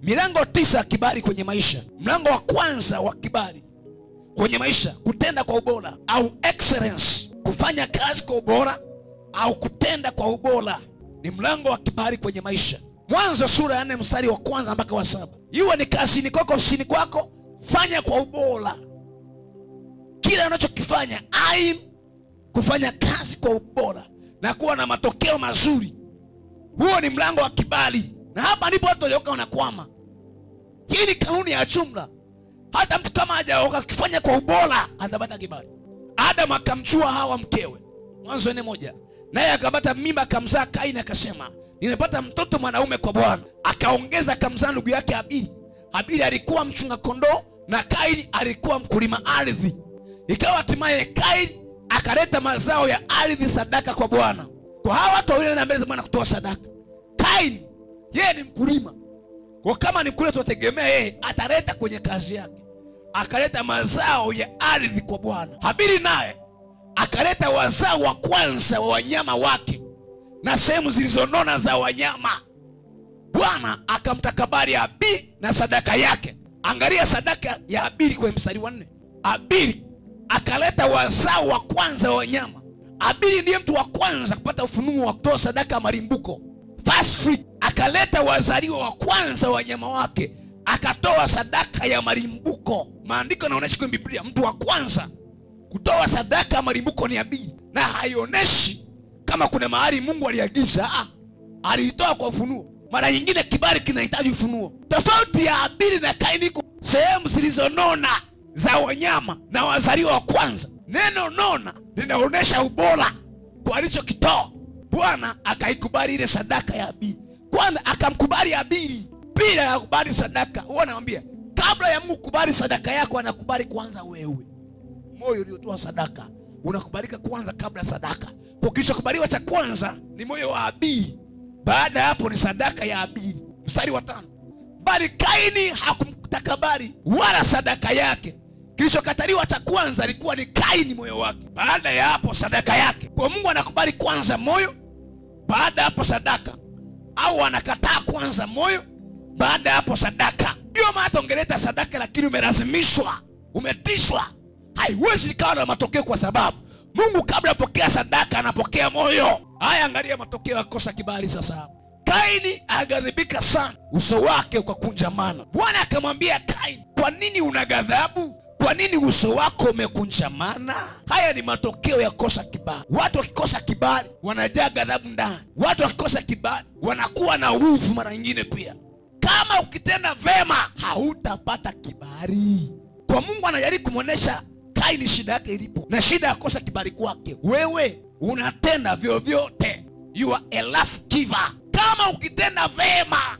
Milango 9 ya kibali kwenye maisha. Mlango wa kwanza wa kibali kwenye maisha, kutenda kwa ubora au excellence, kufanya kazi kwa ubora au kutenda kwa ubora, ni mlango wa kibali kwenye maisha. Mwanzo sura ya 4 mstari wa 1 mpaka wa 7. Iwe ni kazini kwako, ofisini kwako, fanya kwa ubora. Kila unachokifanya aim kufanya kazi kwa ubora na kuwa na matokeo mazuri. Huo ni mlango wa kibali. Na hapa ndipo watu walioka wanakwama. Hii ni kanuni ya jumla. Hata mtu kama hajaoka akifanya kwa ubora atapata kibali. Adam akamchua Hawa mkewe. Mwanzo 4:1. Naye akapata mimba akamzaa Kaini, akasema nimepata mtoto mwanaume kwa Bwana. Akaongeza akamzaa ndugu yake Habili. Habili alikuwa mchunga kondoo na Kaini alikuwa mkulima ardhi. Ikawa hatimaye Kaini akaleta mazao ya ardhi sadaka kwa Bwana. Kwa hawa watu wawili na mbele za Bwana kutoa sadaka. Kaini yeye ni mkulima. Kwa kama ni mkulima tutegemea yeye ataleta kwenye kazi yake. Akaleta mazao ya ardhi kwa Bwana. Habili naye akaleta wazao wa kwanza wa wanyama wake na sehemu zilizonona za wanyama. Bwana akamtakabali Habili na sadaka yake. Angalia sadaka ya Habili kwenye mstari wa 4. Habili akaleta wazao wa kwanza wa wanyama. Habili ndiye mtu wa kwanza kupata ufunuo wa kutoa sadaka ya malimbuko. First fruit. Akaleta wazaliwa wa kwanza wa wanyama wake, akatoa sadaka ya malimbuko. Maandiko yanaonyesha kwenye Biblia mtu wa kwanza kutoa sadaka ya malimbuko ni Habili. Na haionyeshi kama kuna mahali Mungu aliagiza, alitoa kwa ufunuo. Mara nyingine kibali kinahitaji ufunuo. Tofauti ya Habili na Kaini, sehemu zilizonona za wanyama na wazaliwa wa kwanza. Neno nona linaonyesha ubora kwa alichokitoa. Bwana akaikubali ile sadaka ya Habili. Kwanza akamkubali Habili, pili akakubali sadaka. Huwa naambia kabla ya Mungu kubali sadaka yako, anakubali kwanza wewe. Moyo uliotoa sadaka unakubalika kwanza kabla sadaka. Kwa kilichokubaliwa cha kwanza ni moyo wa Habili. Baada hapo ni sadaka ya Habili. Mstari wa 5. Bali Kaini hakumtakabali wala sadaka yake. Kilichokataliwa cha kwanza ilikuwa ni Kaini, moyo wake. Baada ya hapo sadaka yake. Kwa Mungu anakubali kwanza moyo, baada hapo sadaka. Au anakataa kwanza moyo, baada hapo sadaka. Ndio maana ungeleta sadaka lakini umelazimishwa, umetishwa, haiwezi ikawa na matokeo, kwa sababu Mungu kabla apokea sadaka anapokea moyo. Haya, angalia matokeo ya kosa kibali sasa. Kaini aghadhibika sana, uso wake ukakunjamana. Bwana akamwambia Kaini, kwa nini una ghadhabu? Kwa nini uso wako umekunjamana? Haya ni matokeo ya kosa kibali. Watu wakikosa kibali wanajaa ghadhabu ndani. Watu wakikosa kibali wanakuwa na wivu mara nyingine pia. Kama ukitenda vema hautapata kibali. Kwa Mungu anajaribu kumuonesha Kaini shida yake ilipo na shida ya kosa kibali kwake. Wewe unatenda vyovyote, you are a laugh giver. Kama ukitenda vema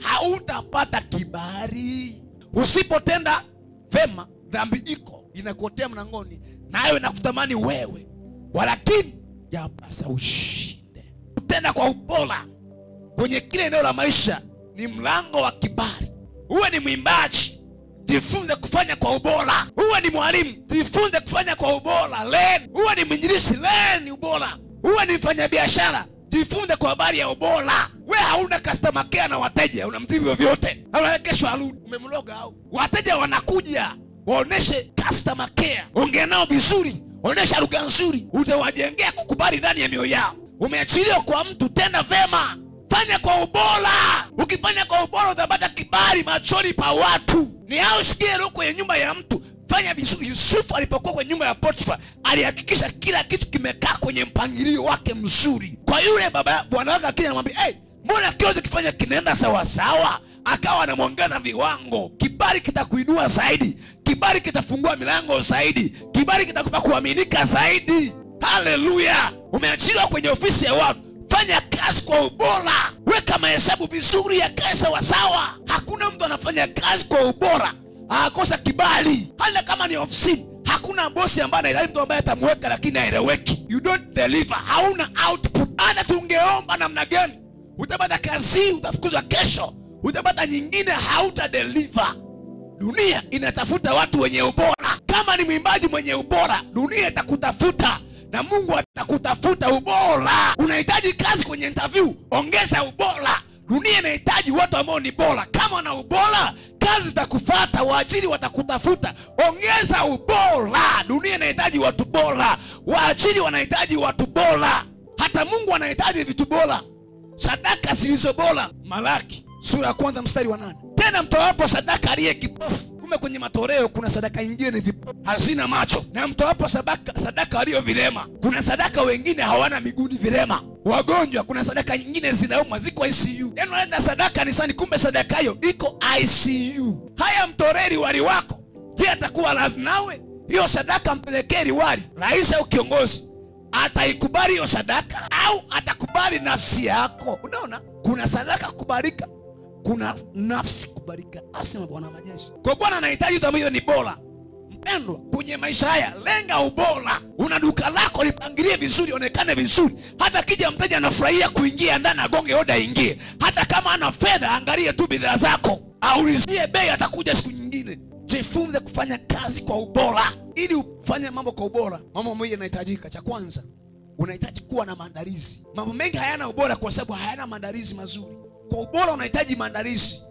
hautapata kibali. Usipotenda vema, dhambi iko inakuotea mlangoni, nayo inakutamani wewe, walakini yapasa ushinde. Kutenda kwa ubora kwenye kile eneo la maisha ni mlango wa kibali. Uwe ni mwimbaji, jifunze kufanya kwa ubora. Uwe ni mwalimu, jifunze kufanya kwa ubora. Uwe ni mwinjilisti, learn ubora. Uwe ni mfanyabiashara, jifunze kwa habari ya ubora. Wewe hauna customer care na wateja, unamzivu vyovyote. Au kesho arudi umemloga au. Wateja wanakuja, waoneshe customer care. Ongea nao vizuri, onesha lugha nzuri, utawajengea kukubali ndani ya mioyo yao. Umeachiliwa kwa mtu, tenda vema. Fanya kwa ubora. Ukifanya kwa ubora utapata kibali machoni pa watu. Ni hao sikie leo kwenye nyumba ya mtu. Fanya vizuri. Yusufu alipokuwa kwenye nyumba ya Potifa, alihakikisha kila kitu kimekaa kwenye mpangilio wake mzuri. Kwa yule baba bwana wake akija anamwambia, "Hey, mbona kile kifanya kinaenda sawa sawa?" Akawa anamwongeza viwango. Kibali kitakuinua zaidi. Kibali kitafungua milango zaidi. Kibali kitakupa kuaminika zaidi. Haleluya. Umeachiliwa kwenye ofisi ya watu. Fanya kazi kwa ubora. Weka mahesabu vizuri ya kazi sawa sawa. Hakuna mtu anafanya kazi kwa ubora akosa kibali. Hata kama ni ofisini, hakuna bosi ambaye anaelewa mtu ambaye atamweka lakini haeleweki. You don't deliver. Hauna output. Ana tungeomba namna gani? Utapata kazi, utafukuzwa kesho. Utapata nyingine, hauta deliver. Dunia inatafuta watu wenye ubora. Kama ni mwimbaji mwenye ubora, dunia itakutafuta. Na Mungu atakutafuta ubora. Unahitaji kazi kwenye interview, ongeza ubora. Dunia inahitaji watu ambao ni bora. Kama wana ubora, kazi zitakufuata, waajiri watakutafuta. Ongeza ubora. Dunia inahitaji watu bora, waajiri wanahitaji watu bora, hata Mungu anahitaji vitu bora, sadaka zilizo bora. Malaki sura ya 1 mstari wa 8. Tena mtoapo sadaka aliye kipofu. Kumbe kwenye matoleo kuna sadaka nyingine vipofu, hazina macho. Na mtoapo sadaka aliyo vilema. Kuna sadaka wengine hawana miguu, vilema, wagonjwa. Kuna sadaka nyingine zinauma, ziko ICU. Yaani unaenda sadaka nisani, kumbe sadaka hiyo iko ICU. Haya, mtoreri wali wako, je, atakuwa radhi nawe? Hiyo sadaka mpelekee liwali, rais au kiongozi, ataikubali hiyo sadaka au atakubali nafsi yako? Unaona, kuna sadaka kukubalika, kuna nafsi kukubalika, asema Bwana majeshi. Kwa Bwana anahitaji mtu ambaye ni bora. Mpendwa, kwenye maisha haya lenga ubora. Una duka lako, lipangilie vizuri, onekane vizuri. Hata kija mteja anafurahia kuingia ndani, agonge oda ingie. Hata kama ana fedha, angalie tu bidhaa zako, aulizie bei, atakuja siku nyingine. Jifunze kufanya kazi kwa ubora. Ili ufanye mambo kwa ubora, mambo mengi yanahitajika. Cha kwanza, unahitaji kuwa na maandalizi. Mambo mengi hayana ubora kwa sababu hayana maandalizi mazuri. Kwa ubora unahitaji maandalizi,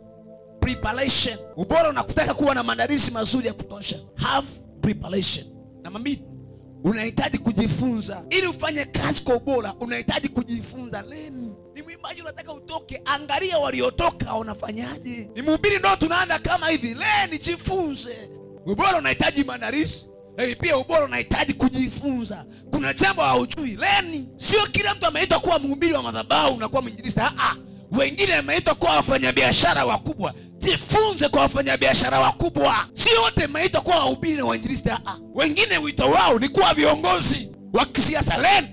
preparation. Ubora unakutaka kuwa na maandalizi mazuri ya kutosha. Have preparation. Namba 2, unahitaji kujifunza. Ili ufanye kazi kwa ubora, unahitaji kujifunza. Learn. Ni mwimbaji unataka utoke, angalia waliotoka wanafanyaje. Ni mhubiri ndo tunaanza kama hivi. Learn, jifunze. Ubora unahitaji maandalizi. Pia ubora unahitaji kujifunza. Kuna jambo haujui, learn. Sio kila mtu ameitwa kuwa mhubiri wa madhabahu na kuwa mwinjilisti. Wengine wameitwa kuwa wafanyabiashara wakubwa. Jifunze kwa wafanyabiashara wakubwa. Sio wote wameitwa kuwa wahubiri na wainjilisti. Wengine wito wao ni kuwa viongozi wa kisiasa. Learn.